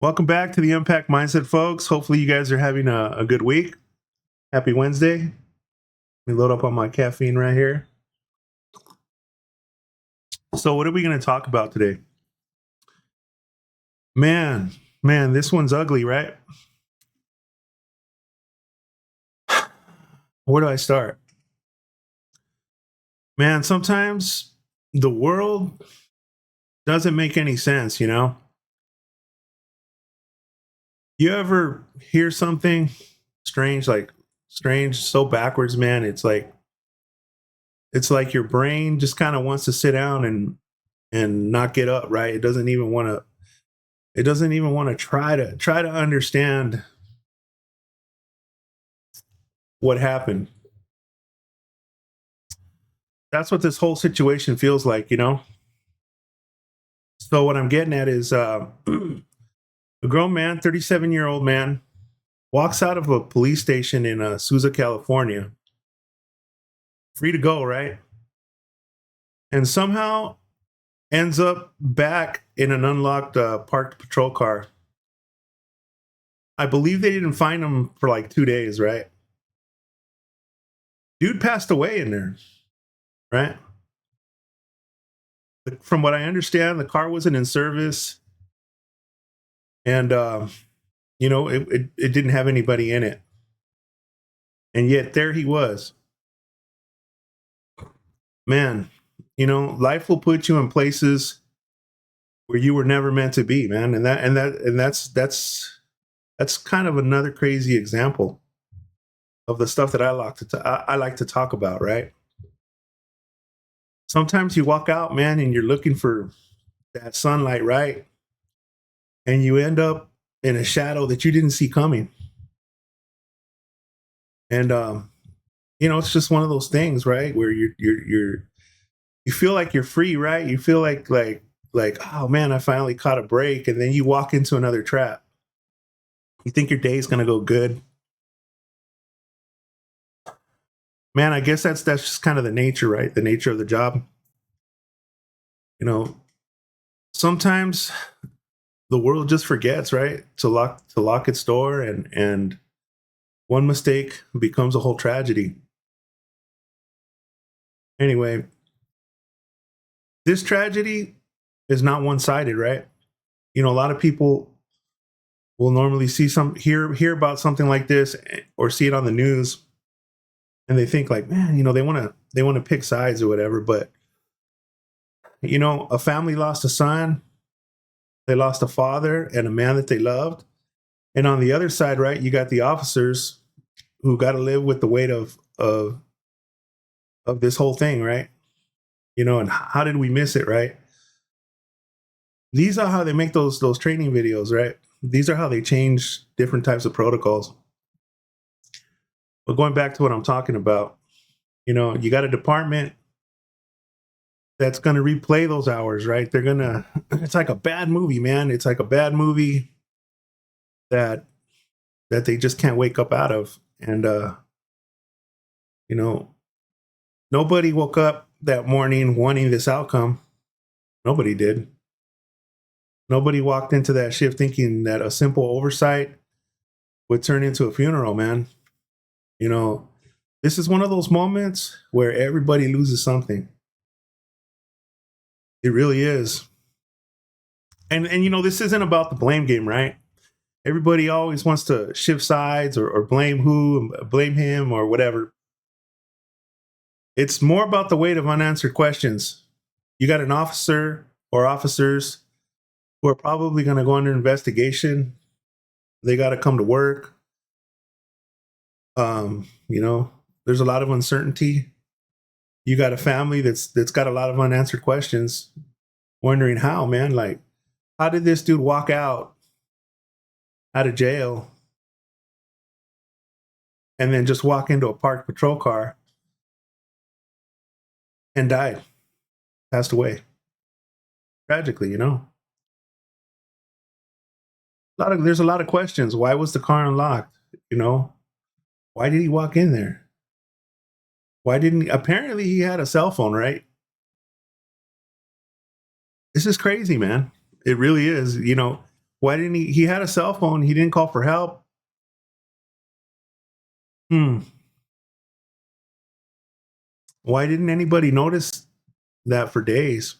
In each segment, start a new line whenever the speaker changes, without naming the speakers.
Welcome back to the Unpack Mindset, folks. Hopefully, you guys are having a good week. Happy Wednesday. Let me load up on my caffeine right here. So, what are we going to talk about today? Man, this one's ugly, right? Where do I start? Man, sometimes the world doesn't make any sense, you know? You ever hear something strange, so backwards, man? It's like your brain just kind of wants to sit down and not get up, right? It doesn't even want to try to understand what happened. That's what this whole situation feels like, you know. So what I'm getting at is a grown man, 37-year-old man, walks out of a police station in Sousa, California, free to go, right? And somehow ends up back in an unlocked parked patrol car. I believe they didn't find him for like 2 days, right? Dude passed away in there, right? From what I understand, the car wasn't in service, and it didn't have anybody in it, and yet there he was. Man, life will put you in places where you were never meant to be, man, and that's kind of another crazy example of the stuff that I like to talk about, right? Sometimes you walk out, man, and you're looking for that sunlight, right? And you end up in a shadow that you didn't see coming. And it's just one of those things, right? Where you feel like you're free, right? You feel like oh man, I finally caught a break, and then you walk into another trap. You think your day's gonna go good. Man, I guess that's just kind of the nature, right? The nature of the job. You know, sometimes the world just forgets, right? To lock its door, and one mistake becomes a whole tragedy. Anyway, this tragedy is not one-sided, right? A lot of people will normally hear about something like this, or see it on the news, and they think like, man, they want to pick sides or whatever. But a family lost a son, they lost a father and a man that they loved, and on the other side, right, you got the officers who got to live with the weight of this whole thing, right? And how did we miss it, right? These are how they make those training videos, right? These are how they change different types of protocols. But going back to what I'm talking about, you got a department that's going to replay those hours, right? It's like a bad movie, man. It's like a bad movie that they just can't wake up out of. And you know, nobody woke up that morning wanting this outcome. Nobody did. Nobody walked into that shift thinking that a simple oversight would turn into a funeral, man. You know, this is one of those moments where everybody loses something. It really is. And this isn't about the blame game, right? Everybody always wants to shift sides, or blame blame him or whatever. It's more about the weight of unanswered questions. You got an officer or officers who are probably going to go under investigation. They got to come to work. There's a lot of uncertainty. You got a family that's got a lot of unanswered questions, wondering how, man, like, how did this dude walk out of jail and then just walk into a parked patrol car and died, passed away tragically? There's a lot of questions. Why was the car unlocked? Why did he walk in there? Why didn't apparently he had a cell phone, right? This is crazy, man. It really is. Why didn't he had a cell phone, he didn't call for help? Hmm. Why didn't anybody notice that for days?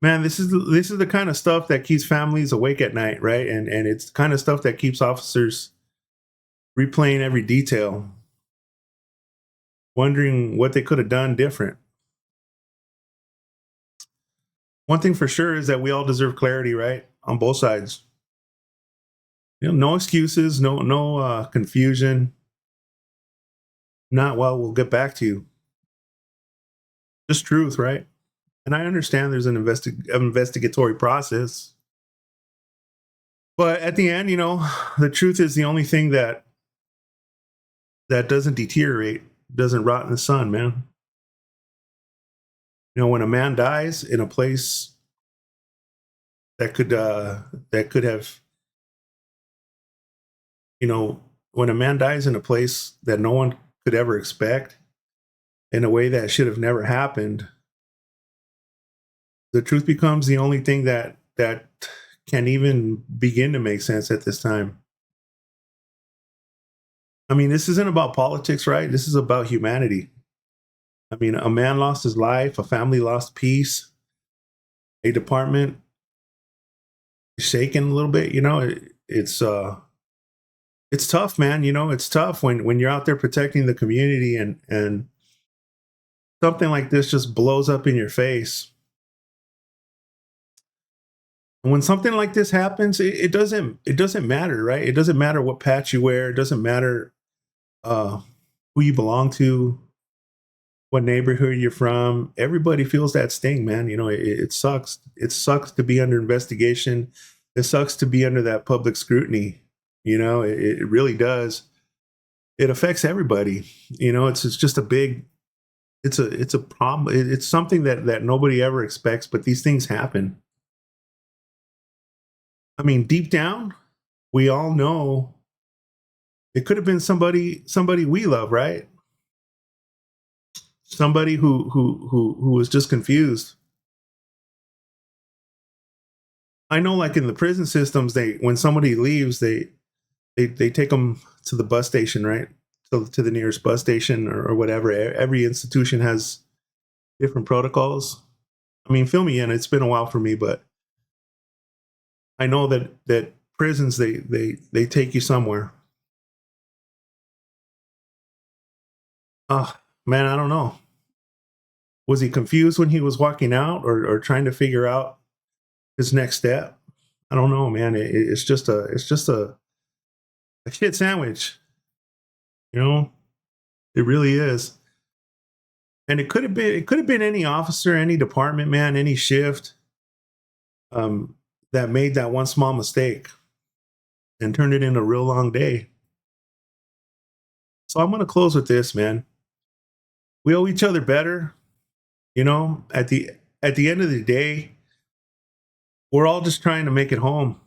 Man, this is the kind of stuff that keeps families awake at night, right? And it's the kind of stuff that keeps officers replaying every detail, wondering what they could have done different. One thing for sure is that we all deserve clarity, right? On both sides. No excuses, no confusion. Not well. We'll get back to you. Just truth, right? And I understand there's an investigatory process, but at the end, the truth is the only thing that doesn't deteriorate, doesn't rot in the sun, man. When a man dies in a place that could have, when a man dies in a place that no one could ever expect, in a way that should have never happened, the truth becomes the only thing that can even begin to make sense at this time. I mean, this isn't about politics, right? This is about humanity. I mean, a man lost his life, a family lost peace, a department is shaken a little bit. It's tough, man. It's tough when you're out there protecting the community and something like this just blows up in your face. And when something like this happens, it doesn't matter, right? It doesn't matter what patch you wear. It doesn't matter uh, who you belong to, what neighborhood you're from. Everybody feels that sting, man. It sucks. It sucks to be under investigation. It sucks to be under that public scrutiny. It really does. It affects everybody. It's just a big. It's a problem. It's something that nobody ever expects, but these things happen. I mean, deep down, we all know it could have been somebody we love, right? Somebody who was just confused. I know, like in the prison systems, they when somebody leaves, they take them to the bus station, right? To the nearest bus station or whatever. Every institution has different protocols. I mean, fill me in. It's been a while for me, but I know that prisons they take you somewhere. Man, I don't know. Was he confused when he was walking out, or trying to figure out his next step? I don't know, man. It's just a shit sandwich. You know, it really is. And it could have been any officer, any department, man, any shift um, that made that one small mistake and turned it into a real long day. So I'm gonna close with this, man. We owe each other better. At the end of the day, we're all just trying to make it home.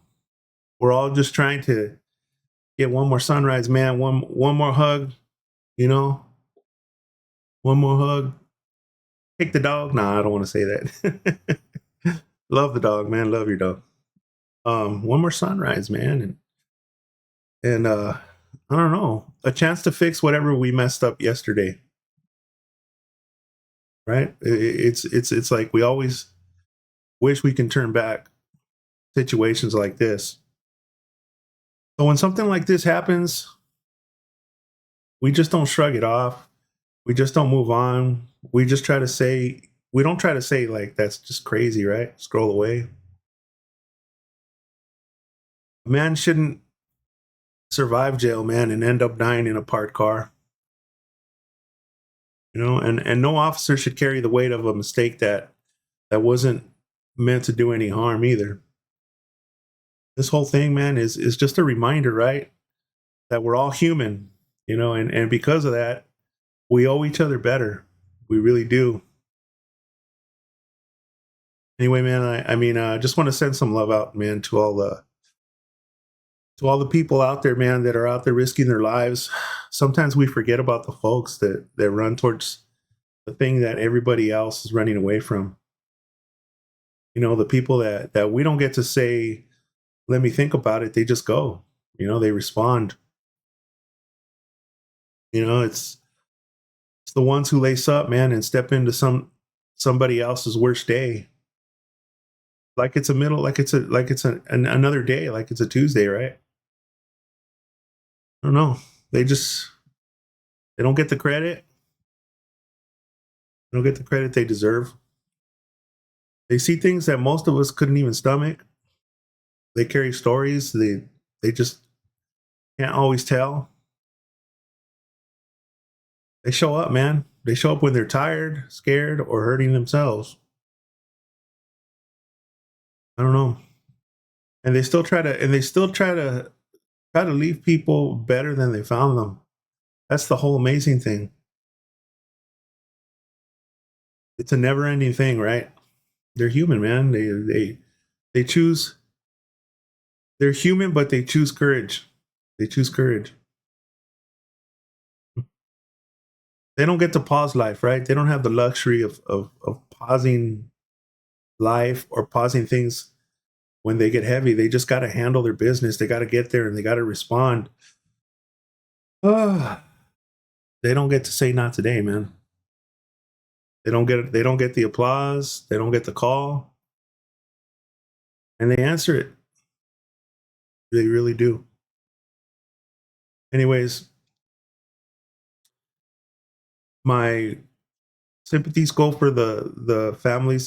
We're all just trying to get one more sunrise, man. One more hug. You know, one more hug. Take the dog. Nah, I don't want to say that. Love the dog, man. Love your dog. One more sunrise, man, and I don't know, a chance to fix whatever we messed up yesterday, right? It's like we always wish we can turn back situations like this. So when something like this happens, we just don't shrug it off. We just don't move on. We don't try to say like that's just crazy, right? Scroll away. A man shouldn't survive jail, man, and end up dying in a parked car. And no officer should carry the weight of a mistake that wasn't meant to do any harm either. This whole thing, man, is just a reminder, right? That we're all human, and because of that, we owe each other better. We really do. Anyway, man, I mean, I just want to send some love out, man, to all the people out there, man, that are out there risking their lives. Sometimes we forget about the folks that run towards the thing that everybody else is running away from. The people that we don't get to say let me think about it. They just go. They respond. It's the ones who lace up, man, and step into somebody else's worst day, like it's a middle, another day, like it's a Tuesday, right? I don't know. They just they don't get the credit. They don't get the credit they deserve. They see things that most of us couldn't even stomach. They carry stories they just can't always tell. They show up, man. They show up when they're tired, scared, or hurting themselves. I don't know. And they still try to leave people better than they found them. That's the whole amazing thing. It's a never-ending thing, right? They're human, man. They choose. They're human, but they choose courage. They choose courage. They don't get to pause life, right? They don't have the luxury of pausing life or pausing things when they get heavy. They just got to handle their business. They got to get there and they got to respond. Ah, they don't get to say not today, man. They don't get the applause. They don't get the call, and they answer it. They really do. Anyways, my sympathies go for the family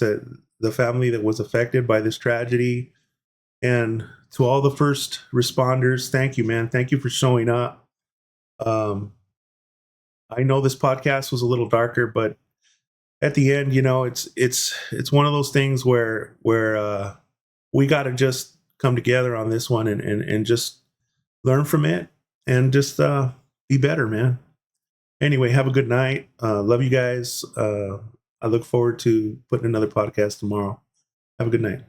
that was affected by this tragedy, and to all the first responders. Thank you, man. Thank you for showing up. Um, I know this podcast was a little darker, but at the end, it's one of those things where we got to just come together on this one and just learn from it and just be better, man. Anyway, have a good night. Love you guys. I look forward to putting another podcast tomorrow. Have a good night.